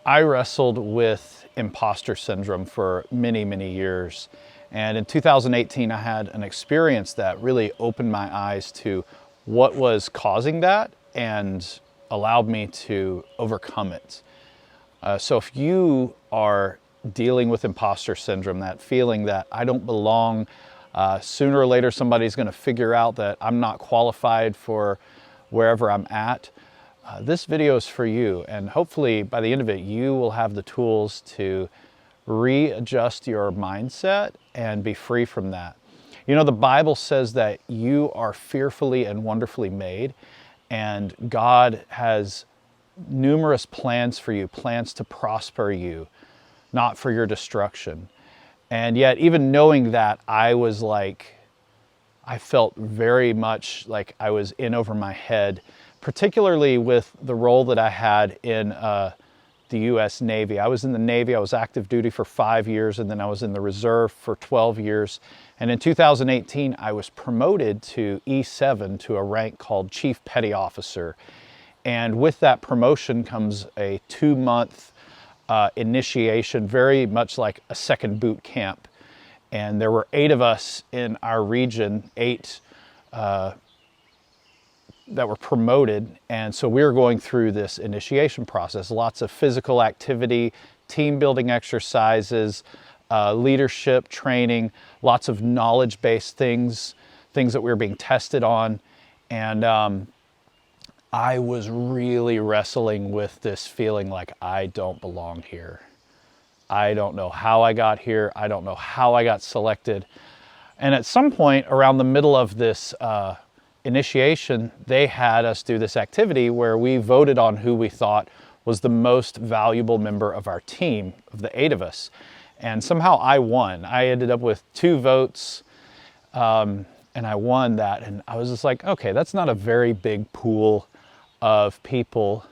I wrestled with imposter syndrome for many, many years. And in 2018, I had an experience that really opened my eyes to what was causing that and allowed me to overcome it. So if you are dealing with imposter syndrome, that feeling that I don't belong, sooner or later somebody's going to figure out that I'm not qualified for wherever I'm at, this video is for you, and hopefully by the end of it you will have the tools to readjust your mindset and be free from that. You know, the Bible says that you are fearfully and wonderfully made, and God has numerous plans for you, plans to prosper you, not for your destruction. And yet, even knowing that, I felt very much like I was in over my head, particularly with the role that I had in the U.S. Navy. I was in the Navy, I was active duty for 5 years, and then I was in the reserve for 12 years. And in 2018, I was promoted to E7 to a rank called Chief Petty Officer. And with that promotion comes a 2-month initiation, very much like a second boot camp. And there were 8 of us in our region, 8 that were promoted, and so we were going through this initiation process. Lots of physical activity, team building exercises, leadership training, lots of knowledge-based things that we were being tested on. And I was really wrestling with this feeling like I don't belong here. I don't know how I got here. I don't know how I got selected. And at some point around the middle of this initiation, they had us do this activity where we voted on who we thought was the most valuable member of our team, of the 8 of us. And somehow I won. I ended up with 2 votes, and I won that. And I was just like, okay, that's not a very big pool of people,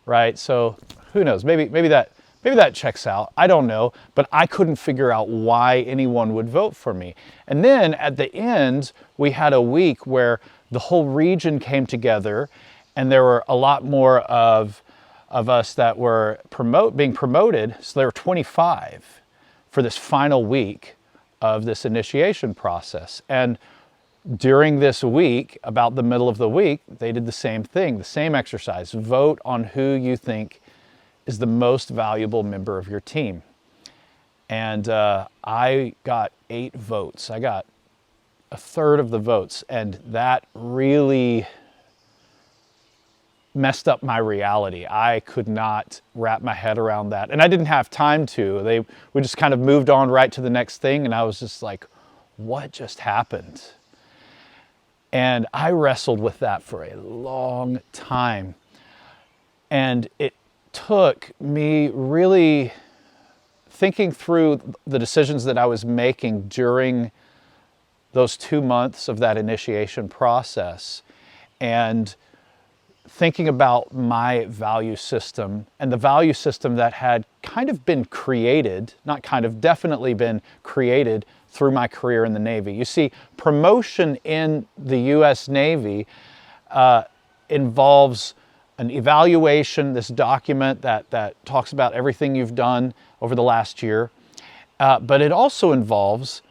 right? So who knows, maybe that checks out. I don't know, but I couldn't figure out why anyone would vote for me. And then at the end, we had a week where the whole region came together, and there were a lot more of us that were being promoted. So there were 25 for this final week of this initiation process. And during this week, about the middle of the week, they did the same thing, the same exercise. Vote on who you think is the most valuable member of your team. And I got 8 votes. I got a third of the votes, and that really messed up my reality. I could not wrap my head around that, and I didn't have time to. We just kind of moved on right to the next thing, and I was just like, what just happened? And I wrestled with that for a long time, and it took me really thinking through the decisions that I was making during those 2 months of that initiation process, and thinking about my value system and the value system that had kind of been created, not kind of, definitely been created through my career in the Navy. You see, promotion in the U.S. Navy involves an evaluation, this document that talks about everything you've done over the last year, but it also involves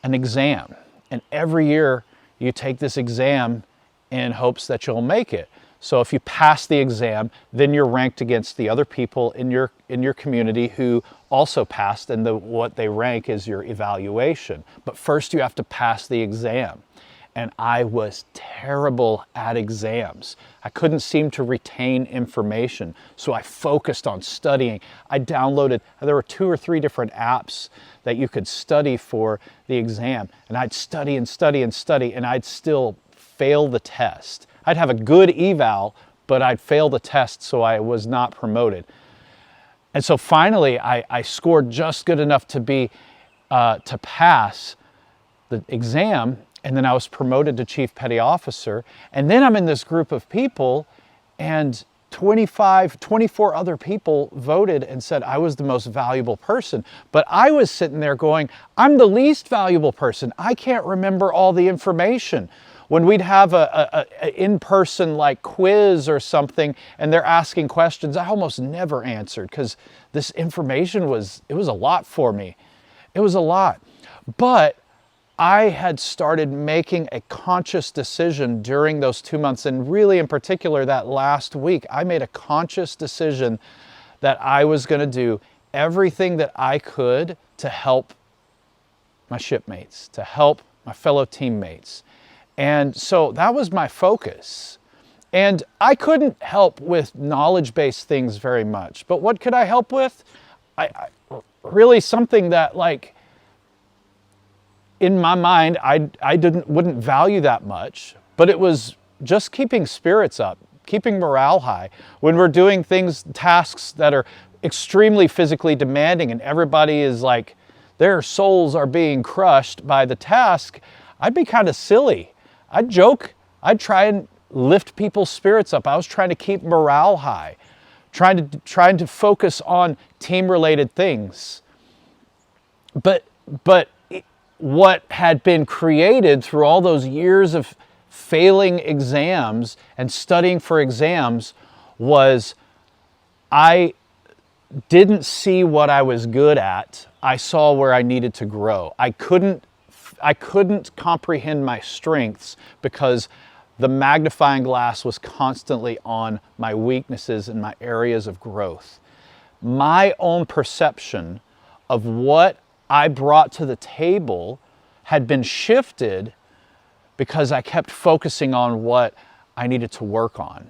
an exam. And every year you take this exam in hopes that you'll make it. So if you pass the exam, then you're ranked against the other people in your community who also passed, and what they rank is your evaluation. But first you have to pass the exam. And I was terrible at exams. I couldn't seem to retain information, so I focused on studying. There were 2 or 3 different apps that you could study for the exam, and I'd study and study and study, and I'd still fail the test. I'd have a good eval, but I'd fail the test, so I was not promoted. And so finally, I scored just good enough to pass the exam, and then I was promoted to Chief Petty Officer. And then I'm in this group of people, and 24 other people voted and said I was the most valuable person. But I was sitting there going, I'm the least valuable person. I can't remember all the information. When we'd have a in-person like quiz or something and they're asking questions, I almost never answered because this information it was a lot for me. It was a lot. But I had started making a conscious decision during those 2 months, and really in particular that last week, I made a conscious decision that I was going to do everything that I could to help my shipmates, to help my fellow teammates. And so that was my focus. And I couldn't help with knowledge-based things very much, but what could I help with? Really something that, like, in my mind, I wouldn't value that much, but it was just keeping spirits up, keeping morale high. When we're doing tasks that are extremely physically demanding and everybody is like, their souls are being crushed by the task, I'd be kind of silly. I'd joke. I'd try and lift people's spirits up. I was trying to keep morale high, trying to focus on team-related things. But what had been created through all those years of failing exams and studying for exams was I didn't see what I was good at. I saw where I needed to grow. I couldn't comprehend my strengths because the magnifying glass was constantly on my weaknesses and my areas of growth. My own perception of what I brought to the table had been shifted because I kept focusing on what I needed to work on.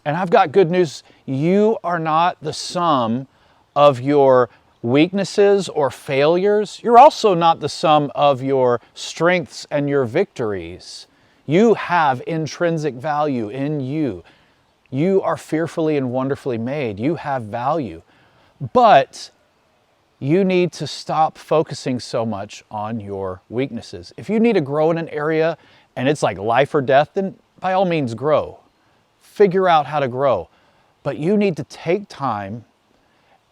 And I've got good news. You are not the sum of your weaknesses or failures. You're also not the sum of your strengths and your victories. You have intrinsic value in you. You are fearfully and wonderfully made. You have value. But you need to stop focusing so much on your weaknesses. If you need to grow in an area and it's like life or death, then by all means grow. Figure out how to grow. But you need to take time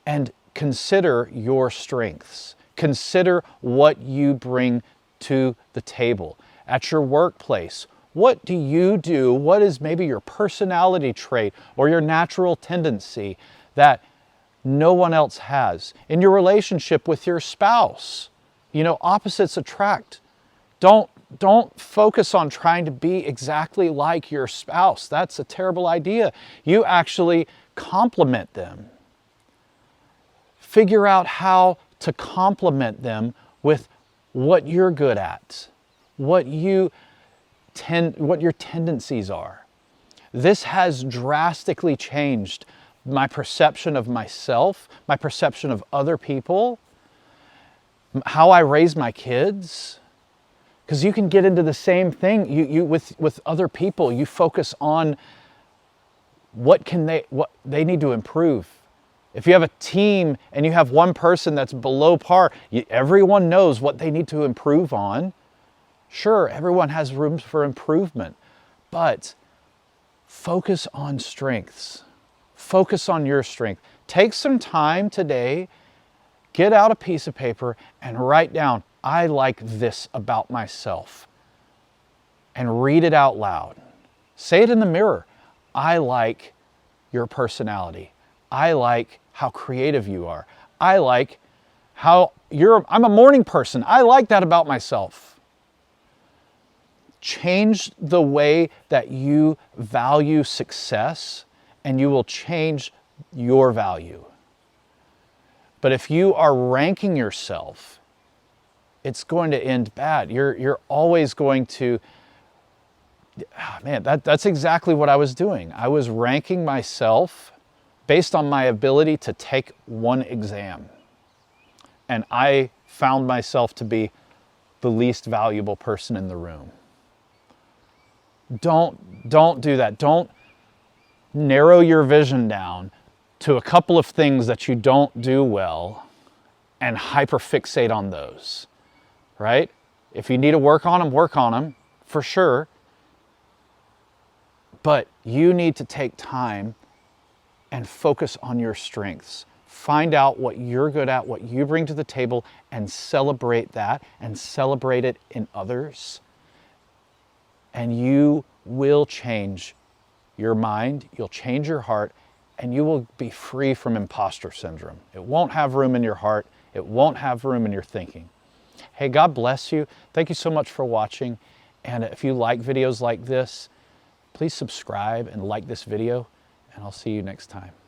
and consider your strengths. Consider what you bring to the table. At your workplace, what do you do? What is maybe your personality trait or your natural tendency that no one else has? In your relationship with your spouse, opposites attract. Don't focus on trying to be exactly like your spouse. That's a terrible idea. You actually complement them. Figure out how to complement them with what you're good at, what your tendencies are. This has drastically changed my perception of myself, my perception of other people, how I raise my kids. Because you can get into the same thing with other people. You focus on what they need to improve. If you have a team and you have one person that's below par, everyone knows what they need to improve on. Sure, everyone has room for improvement, but focus on strengths. Focus on your strength. Take some time today, get out a piece of paper and write down, I like this about myself. And read it out loud. Say it in the mirror. I like your personality. I like how creative you are. I like how I'm a morning person. I like that about myself. Change the way that you value success and you will change your value. But if you are ranking yourself, it's going to end bad. You're always going to, that's exactly what I was doing. I was ranking myself based on my ability to take one exam. And I found myself to be the least valuable person in the room. Don't do that. Don't narrow your vision down to a couple of things that you don't do well and hyperfixate on those, right? If you need to work on them for sure. But you need to take time and focus on your strengths. Find out what you're good at, what you bring to the table, and celebrate that and celebrate it in others. and you will change your mind, you'll change your heart, and you will be free from imposter syndrome. It won't have room in your heart. It won't have room in your thinking. Hey, God bless you. Thank you so much for watching. And if you like videos like this, please subscribe and like this video, and I'll see you next time.